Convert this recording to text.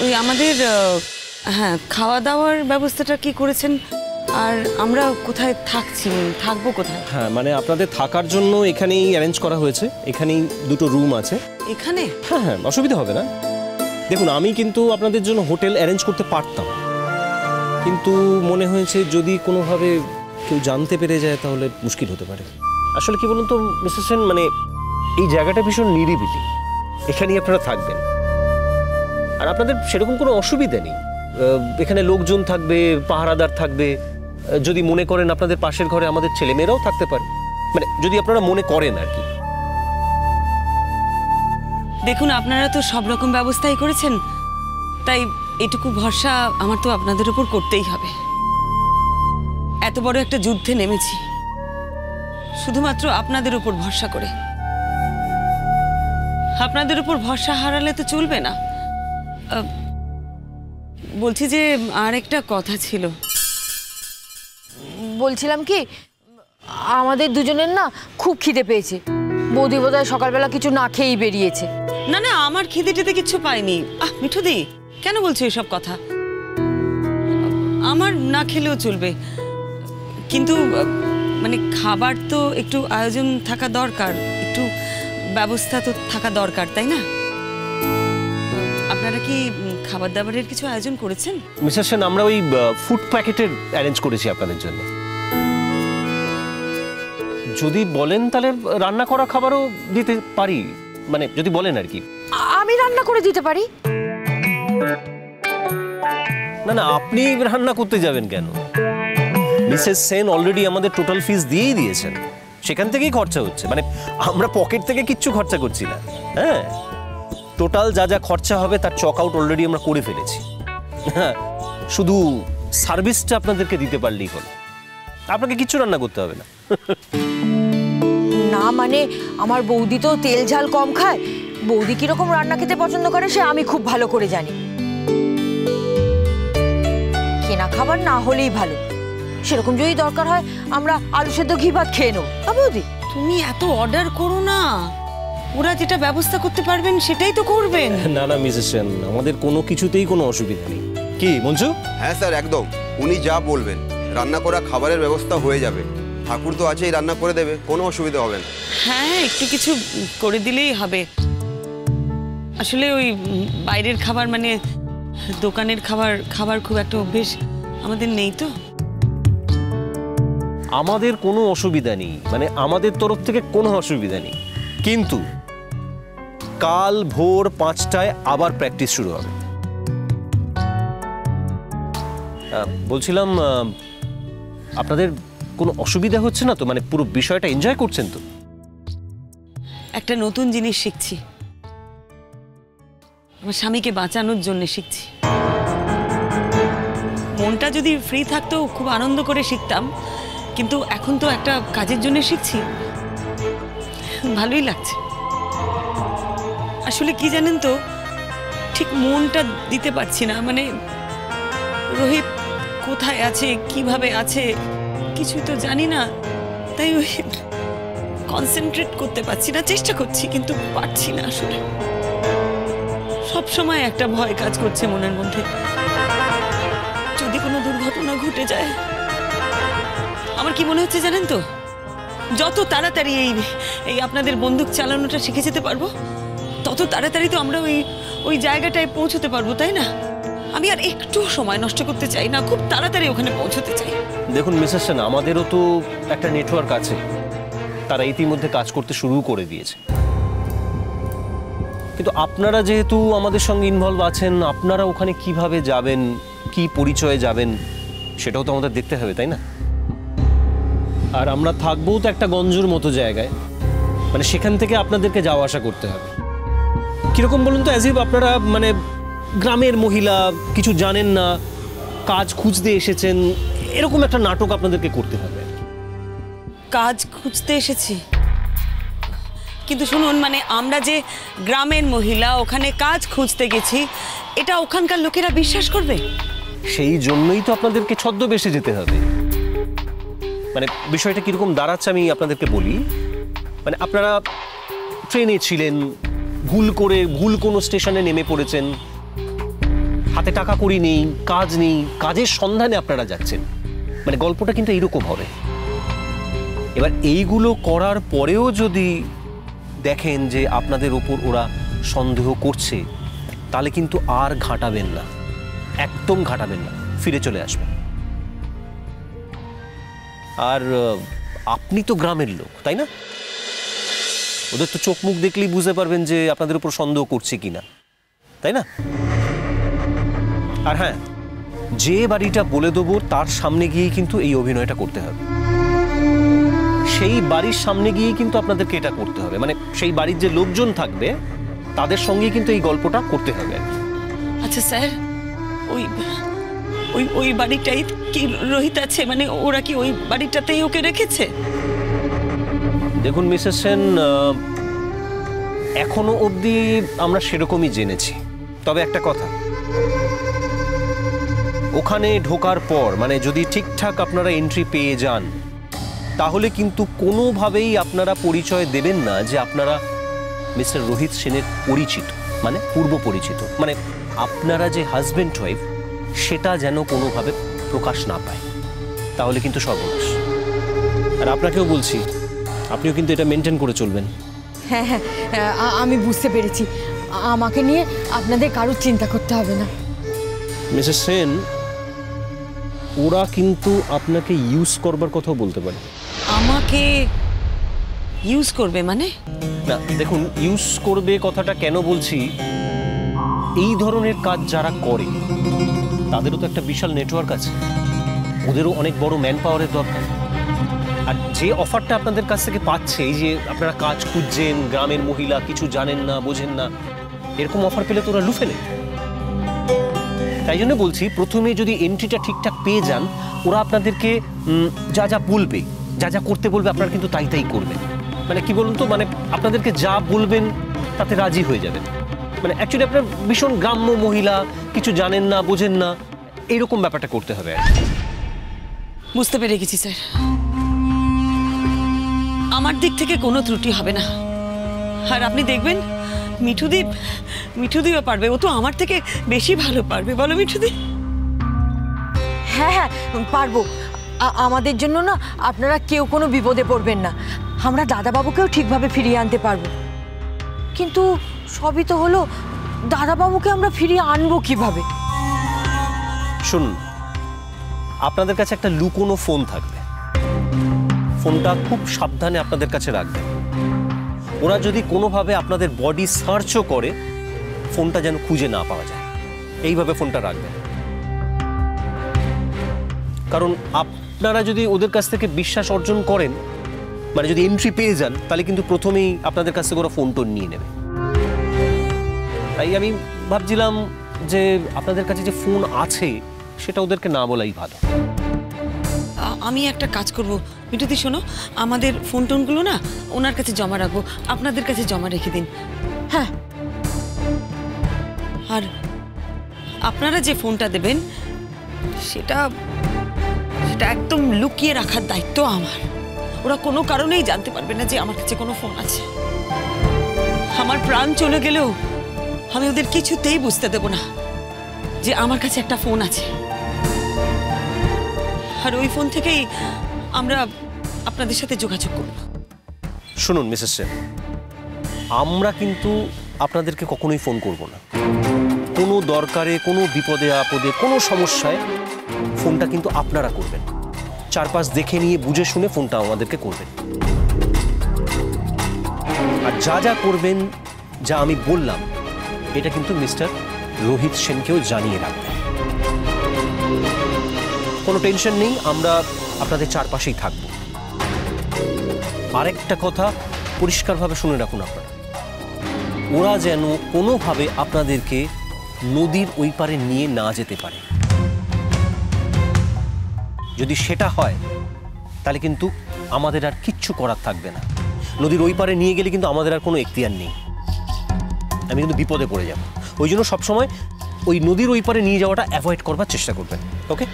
ওই আমাদের হ্যাঁ খাওয়া দাওয়ার ব্যবস্থাটা কি করেছেন? আর আমরা কোথায় থাকবো কোথায়? হ্যাঁ মানে আপনাদের থাকার জন্য এখানেই অ্যারেঞ্জ করা হয়েছে, এখানেই দুটো রুম আছে। এখানে? হ্যাঁ হ্যাঁ, অসুবিধা হবে না। দেখুন আমি কিন্তু আপনাদের জন্য হোটেল অ্যারেঞ্জ করতে পারতাম, কিন্তু মনে হয়েছে যদি কোনোভাবে কেউ জানতে পেরে যায় তাহলে মুশকিল হতে পারে। আসলে কি বলুন তো মিস্টার সেন, মানে এই জায়গাটা ভীষণ নিরিবিলি, এখানেই আপনারা থাকবেন। আর আপনাদের সেরকম কোনো অসুবিধা নেই, এখানে লোকজন থাকবে, পাহারাদার থাকবে। যদি মনে করেন আপনাদের পাশের ঘরে আমাদের ছেলেমেয়েরাও থাকতে পারে, মানে যদি আপনারা মনে করেন আর কি। দেখুন আপনারা তো সব রকম ব্যবস্থাই করেছেন, তাই এটুকু ভরসা আমার তো আপনাদের উপর করতেই হবে। এত বড় একটা যুদ্ধে নেমেছি শুধুমাত্র আপনাদের উপর ভরসা করে। আপনাদের উপর ভরসা হারালে তো চলবে না। বলছি যে আর একটা কথা ছিল। বলছিলাম কি, আমাদের দুজনের না খুব খিদে পেয়েছে। বৌদি বোধহয় সকালবেলা কিছু না খেয়েই বেরিয়েছে। না না, আমার খিদে টিদে কিছু পাইনি। মিঠুদি কেন বলছো এসব কথা? আমার না খেলেও চলবে, কিন্তু মানে খাবার তো একটু আয়োজন থাকা দরকার, একটু ব্যবস্থা তো থাকা দরকার, তাই না? আপনারা কি খাবার দাবারের কিছু আয়োজন করেছেন? মিস্টার সেন, আমরা ওই ফুড প্যাকেটের অ্যারেঞ্জ করেছি আপনাদের জন্য। যদি বলেন তাহলে রান্না করা খাবারও দিতে পারি, মানে যদি বলেন আর কি। আমি রান্না করে দিতে পারি। না না, আপনি রান্না করতে যাবেন কেন? মিসেস সেন অলরেডি আমাদের টোটাল ফিস দিয়েই দিয়েছেন, সেখান থেকেই খরচা হচ্ছে। মানে আমরা পকেট থেকে কিচ্ছু খরচা করছি না। হ্যাঁ, টোটাল যা যা খরচা হবে তার চক আউট অলরেডি আমরা করে ফেলেছি। হ্যাঁ, শুধু সার্ভিসটা আপনাদেরকে দিতে পারলেই হলো, আপনাকে কিচ্ছু রান্না করতে হবে না। না মানে আমার বৌদি তো তেল ঝাল কম খায়। বৌদি কিরকম রান্না খেতে পছন্দ করে সে আমি খুব ভালো করে জানি। কেনা খাবার না হলেই ভালো। সেরকম যদি দরকার হয় আমরা আলু সেদ্ধ ঘি ভাত খেয়ে নেবো। বৌদি তুমি এত অর্ডার করো না, ওরা যেটা ব্যবস্থা করতে পারবেন সেটাই তো করবেন। না না মিসেস সেন, আমাদের কোনো কিছুতেই কোনো অসুবিধা নেই। কি মঞ্জু? হ্যাঁ স্যার, একদম উনি যা বলবেন রান্না করা খাবারের ব্যবস্থা হয়ে যাবে। ঠাকুর তো আছেই, রান্না করে দেবে, কোনো অসুবিধা হবে না। হ্যাঁ, একটু কিছু করে দিলেই হবে। আসলে ওই বাইরের খাবার মানে দোকানের খাবার খুব একটা অভ্যেস আমাদের নেই তো। আমাদের কোনো অসুবিধা নেই, মানে আমাদের তরফ থেকে কোনো অসুবিধা নেই, কিন্তু কাল ভোর 5টায় আবার প্র্যাকটিস শুরু হবে। বলছিলাম আপনাদের কোনো অসুবিধা হচ্ছে না তো? মানে পুরো বিষয়টা এনজয় করছেন তো? একটা নতুন জিনিস শিখছি, আমার স্বামীকে বাঁচানোর জন্য শিখছি। মনটা যদি ফ্রি থাকতো খুব আনন্দ করে শিখতাম, কিন্তু এখন তো একটা কাজের জন্য শিখছি, ভালোই লাগছে। আসলে কি জানেন তো, ঠিক মনটা দিতে পারছি না। মানে রোহিত কোথায় আছে, কিভাবে আছে কিছু তো জানি না, তাই ওই কনসেন্ট্রেট করতে পারছি না। চেষ্টা করছি কিন্তু পারছি না। আসলে সব সময় একটা ভয় কাজ করছে মনের মধ্যে, যদি কোনো দুর্ঘটনা ঘটে যায়। আমার কি মনে হচ্ছে জানেন তো, যত তাড়াতাড়ি এই আপনাদের বন্দুক চালানোটা শিখে যেতে পারবো, তত তাড়াতাড়ি তো আমরা ওই জায়গাটায় পৌঁছতে পারবো, তাই না? আমি আর একটু সময় নষ্ট করতে চাই না, খুব তাড়াতাড়ি ওখানে পৌঁছতে চাই। দেখুন মিসেস সেন, আমাদেরও তো একটা নেটওয়ার্ক আছে, তারা ইতিমধ্যে কাজ করতে শুরু করে দিয়েছে। কিন্তু আপনারা যেহেতু আমাদের সঙ্গে ইনভলভ আছেন, আপনারা ওখানে কিভাবে যাবেন, কি পরিচয়ে যাবেন, সেটাও তো আমাদের দেখতে হবে, তাই না? আর আমরা থাকবো তো একটা গঞ্জুর মতো জায়গায়, মানে সেখান থেকে আপনাদেরকে যাওয়া আসা করতে হবে। কিরকম বলুন তো, অ্যাজ ইফ আপনারা মানে গ্রামের মহিলা, কিছু জানেন না, কাজ খুঁজতে এসেছেন, এরকম একটা নাটক আপনাদেরকে করতে হবে। কাজ খুঁজতে এসেছি? কিন্তু শুনুন, মানে আমরা যে গ্রামের মহিলা ওখানে কাজ খুঁজতে গেছি, এটা ওখানকার লোকেরা বিশ্বাস করবে? সেই জন্যই তো আপনাদেরকে ছদ্মবেশে যেতে হবে। মানে বিষয়টা কিরকম দাঁড়াচ্ছে আমি আপনাদেরকে বলি। মানে আপনারা ট্রেনে ছিলেন, ভুল কোনো স্টেশনে নেমে পড়েছেন, হাতে টাকা কড়ি নেই, কাজ নেই, কাজের সন্ধানে আপনারা যাচ্ছেন, মানে গল্পটা কিন্তু এইরকম হবে। এবার এইগুলো করার পরেও যদি দেখেন যে আপনাদের ওপর ওরা সন্দেহ করছে, তাহলে কিন্তু আর ঘাঁটাবেন না, একদম ঘাঁটাবেন না, ফিরে চলে আসবেন। আর আপনি তো গ্রামের লোক, তাই না? ওদের তো চোখ মুখ দেখলেই বুঝতে পারবেন যে আপনাদের উপর সন্দেহ করছে কিনা, তাই না? আর হ্যাঁ, যে বাড়িটা বলে দেবো তার সামনে গিয়েই কিন্তু এই অভিনয়টা করতে হবে। সেই বাড়ির সামনে গিয়েই কিন্তু আপনাদেরকে এটা করতে হবে, মানে সেই বাড়ির যে লোকজন থাকবে তাদের সঙ্গেই কিন্তু এই গল্পটা করতে হবে। আচ্ছা স্যার, ওই ওই ওই বাড়িটাই কি রোহিত আছে? মানে ওরা কি ওই বাড়িটাতেই ওকে রেখেছে? দেখুন মিসেস সেন, এখনো অবধি আমরা সেরকমই জেনেছি। তবে একটা কথা, ওখানে ঢোকার পর মানে যদি ঠিকঠাক আপনারা এন্ট্রি পেয়ে যান, তাহলে কিন্তু কোনোভাবেই আপনারা পরিচয় দেবেন না যে আপনারা মিস্টার রোহিত সেনের পরিচিত, মানে পূর্ব পরিচিত, মানে আপনারা যে হাজব্যান্ড ওয়াইফ সেটা যেন কোনোভাবে প্রকাশ না পায়, তাহলে কিন্তু সর্বনাশ। আর আপনাকেও বলছি, আপনিও কিন্তু এটা মেনটেন করে চলবেন। হ্যাঁ হ্যাঁ, আমি বুঝতে পেরেছি। আমাকে নিয়ে আপনাদের কারোর চিন্তা করতে হবে না। মিসেস সেন, ওরা কিন্তু আপনাকে ইউজ করবার কথাও বলতে পারে। আমাকে ইউজ করবে মানে? না দেখুন, ইউজ করবে কথাটা কেন বলছি, এই ধরনের কাজ যারা করে তাদেরও তো একটা বিশাল নেটওয়ার্ক আছে, ওদেরও অনেক বড় ম্যান পাওয়ারের দরকার। আর যে অফারটা আপনাদের কাছ থেকে পাচ্ছে, এই যে আপনারা কাজ খুঁজছেন, গ্রামের মহিলা, কিছু জানেন না, বোঝেন না, এরকম অফার পেলে তো ওরা লুফে নেয়। তাই জন্য বলছি, প্রথমে যদি এন্ট্রিটা ঠিকঠাক পেয়ে যান, ওরা আপনাদেরকে যা যা বলবে, যা যা করতে বলবে, আপনারা কিন্তু তাই তাই করবেন। মানে কি বলুন তো, মানে আপনাদেরকে যা বলবেন তাতে রাজি হয়ে যাবেন। মানে অ্যাকচুয়ালি আপনার ভীষণ গ্রাম্য মহিলা, কিছু জানেন না, বোঝেন না, এইরকম ব্যাপারটা করতে হবে। বুঝতে পেরে গেছি স্যার, আমার দিক থেকে কোনো ত্রুটি হবে না। আর আপনি দেখবেন মিঠুদিও পারবে, ও তো আমার থেকে বেশি ভালো পারবে, বলো মিঠুদি? হ্যাঁ হ্যাঁ, পারবো। আমাদের জন্য না আপনারা কেউ কোনো বিপদে পড়বেন না। আমরা দাদাবাবুকেও ঠিকভাবে ফিরিয়ে আনতে পারবো। কিন্তু সবই তো হলো, দাদাবাবুকে আমরা ফিরিয়ে আনবো কিভাবে? শুনুন, আপনাদের কাছে একটা লুকোনো ফোন থাকবে, ফোনটা খুব সাবধানে আপনাদের কাছে রাখবেন। ওরা যদি কোনোভাবে আপনাদের বডি সার্চও করে, ফোনটা যেন খুঁজে না পাওয়া যায়, এইভাবে ফোনটা রাখবেন। কারণ আপনারা যদি ওদের কাছ থেকে বিশ্বাস অর্জন করেন, মানে যদি এন্ট্রি পেয়ে যান, তাহলে কিন্তু প্রথমেই আপনাদের কাছ থেকে ওরা ফোন টোন নিয়ে নেবে। তাই আমি ভাবছিলাম যে আপনাদের কাছে যে ফোন আছে সেটা ওদেরকে না বলাই ভালো। আমি একটা কাজ করব মিঠুদি, শোনো, আমাদের ফোন টোনগুলো না ওনার কাছে জমা রাখবো, আপনাদের কাছে জমা রেখে দিন। হ্যাঁ, আর আপনারা যে ফোনটা দেবেন সেটা একদম লুকিয়ে রাখার দায়িত্ব আমার। ওরা কোনো কারণেই জানতে পারবে না যে আমার কাছে কোনো ফোন আছে। আমার প্রাণ চলে গেলেও আমি ওদের কিছুতেই বুঝতে দেব না যে আমার কাছে একটা ফোন আছে। আর ওই ফোন থেকেই আমরা আপনাদের সাথে যোগাযোগ করব। শুনুন মিসেস সেন, আমরা কিন্তু আপনাদেরকে কখনোই ফোন করব না। কোনো দরকারে, কোনো বিপদে আপদে, কোনো সমস্যায় ফোনটা কিন্তু আপনারা করবেন। চারপাশ দেখে নিয়ে বুঝে শুনে ফোনটা আমাদেরকে করবেন। আর যা যা করবেন, যা আমি বললাম, এটা কিন্তু মিস্টার রোহিত সেনকেও জানিয়ে রাখবেন। কোনো টেনশন নেই, আমরা আপনাদের চারপাশেই থাকব। আরেকটা কথা পরিষ্কারভাবে শুনে রাখুন আপনারা, ওরা যেন কোনোভাবে আপনাদেরকে নদীর ওই পারে নিয়ে না যেতে পারে। যদি সেটা হয় তাহলে কিন্তু আমাদের আর কিচ্ছু করার থাকবে না। নদীর ওই পারে নিয়ে গেলে কিন্তু আমাদের আর কোনো এখতিয়ার নেই, আমি কিন্তু বিপদে পড়ে যাব। ওই জন্য সবসময় ওই নদীর ওই পারে নিয়ে যাওয়াটা অ্যাভয়েড করবার চেষ্টা করবেন, ওকে?